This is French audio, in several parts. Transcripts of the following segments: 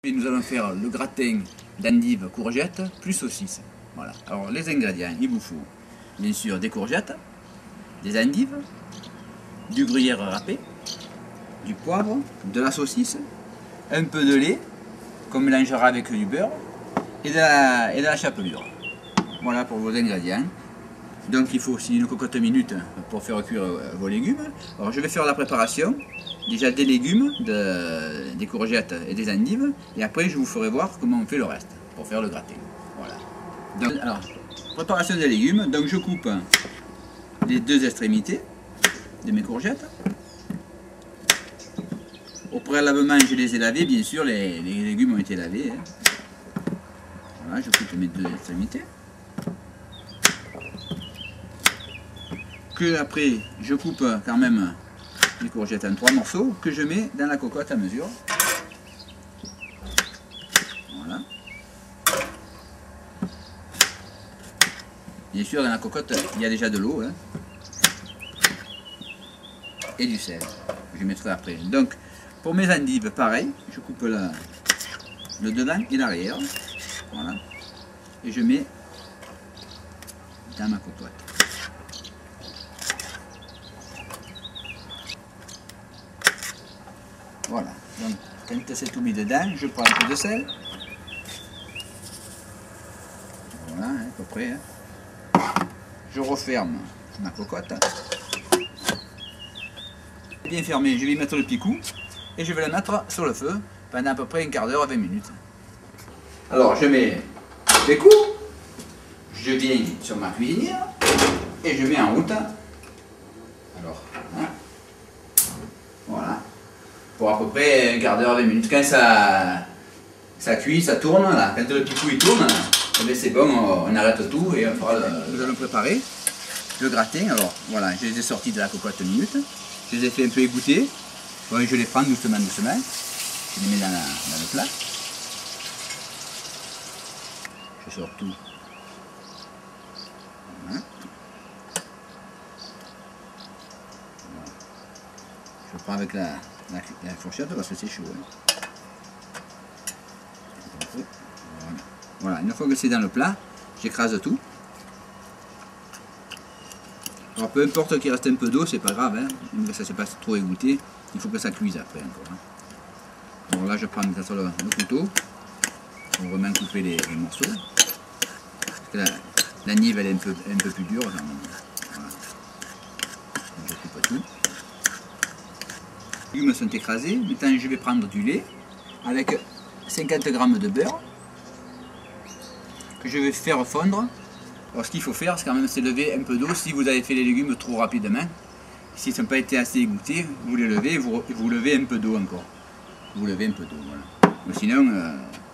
Et nous allons faire le gratin d'endives courgettes plus saucisse. Voilà. Alors les ingrédients, il vous faut bien sûr des courgettes, des endives, du gruyère râpé, du poivre, de la saucisse, un peu de lait qu'on mélangera avec du beurre et de la chapelure. Voilà pour vos ingrédients. Donc il faut aussi une cocotte minute pour faire cuire vos légumes. Alors je vais faire la préparation, déjà des légumes, des courgettes et des endives, et après je vous ferai voir comment on fait le reste pour faire le gratin. Voilà. Donc, alors, préparation des légumes, donc je coupe les deux extrémités de mes courgettes. Au préalablement je les ai lavés, bien sûr, les légumes ont été lavés. Voilà, je coupe mes deux extrémités. Que après je coupe quand même les courgettes en 3 morceaux que je mets dans la cocotte à mesure. Voilà. Bien sûr dans la cocotte il y a déjà de l'eau hein, et du sel. Je mettrai après. Donc pour mes endives pareil, je coupe le devant et l'arrière. Voilà. Et je mets dans ma cocotte. Voilà, donc quand c'est tout mis dedans, je prends un peu de sel. Voilà, à peu près. Hein. Je referme ma cocotte. Bien fermé, je vais y mettre le picou et je vais le mettre sur le feu pendant à peu près un quart d'heure à 20 minutes. Alors je mets le picou, je viens sur ma cuisinière et je mets en route. Alors, hein, voilà. Pour à peu près un quart d'heure, 20 minutes. Quand ça cuit, ça tourne, là. Quand le picou il tourne, c'est bon, on arrête tout et on fera nous allons préparer le gratin. Alors voilà, je les ai sortis de la cocotte minute, je les ai fait un peu égoutter. Bon, je les prends doucement, doucement, je les mets dans le plat. Je sors tout. Voilà. Je prends avec la fourchette parce que c'est chaud. Hein. Voilà, une fois que c'est dans le plat, j'écrase tout. Alors peu importe qu'il reste un peu d'eau, c'est pas grave, hein. Même que ça ne s'est pas trop égoutté, il faut que ça cuise après encore. Hein. Alors là je prends le couteau, pour vraiment couper les morceaux. Parce que l'endive elle est un peu plus dure. Voilà. Je coupe tout. Les légumes sont écrasés. Maintenant je vais prendre du lait avec 50 g de beurre que je vais faire fondre. Alors ce qu'il faut faire, c'est quand même lever un peu d'eau si vous avez fait les légumes trop rapidement. S'ils n'ont pas été assez égouttés, vous les levez et vous levez un peu d'eau encore. Vous levez un peu d'eau, voilà. Mais sinon,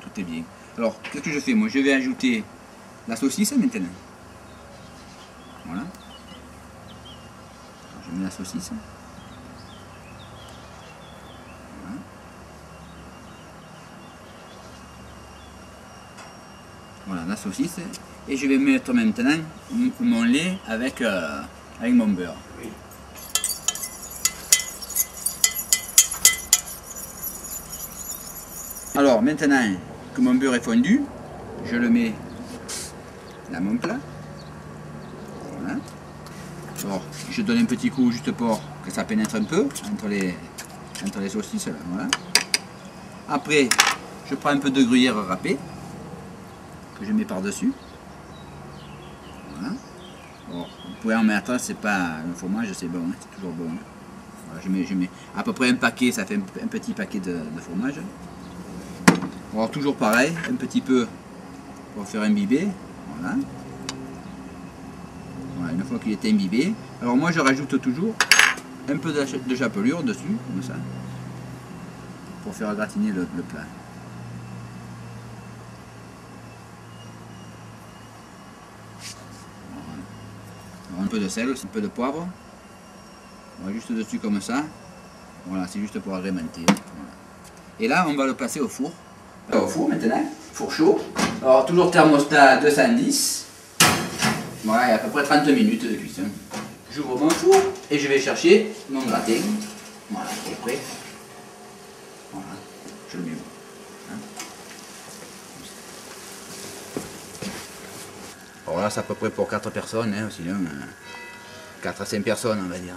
tout est bien. Alors, qu'est-ce que je fais? Moi, je vais ajouter la saucisse maintenant. Voilà. Je mets la saucisse. Voilà la saucisse et je vais mettre maintenant mon lait avec mon beurre. Oui. Alors maintenant que mon beurre est fondu, je le mets dans mon plat. Voilà. Alors, je donne un petit coup juste pour que ça pénètre un peu entre les saucisses. Voilà. Après, je prends un peu de gruyère râpée que je mets par-dessus. Voilà. Bon, vous pouvez en mettre, c'est pas le fromage, c'est bon, hein, c'est toujours bon. Hein. Voilà, je mets à peu près un paquet, ça fait un petit paquet de fromage. Alors toujours pareil, un petit peu pour faire imbiber. Voilà. Voilà, une fois qu'il est imbibé. Alors moi je rajoute toujours un peu de chapelure dessus, comme ça, pour faire gratiner le plat. Un peu de sel, un peu de poivre, voilà, juste dessus comme ça, voilà, c'est juste pour agrémenter. Voilà. Et là, on va le passer au four. Au four maintenant, four chaud. Alors toujours thermostat 210, voilà, il y a à peu près 30 minutes de cuisson. J'ouvre mon four et je vais chercher mon gratin, voilà, qui est prêt. Voilà, je le mets. Hein. Alors là, c'est à peu près pour 4 personnes, hein, sinon 4 à 5 personnes, on va dire.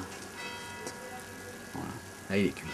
Voilà, là il est cuit.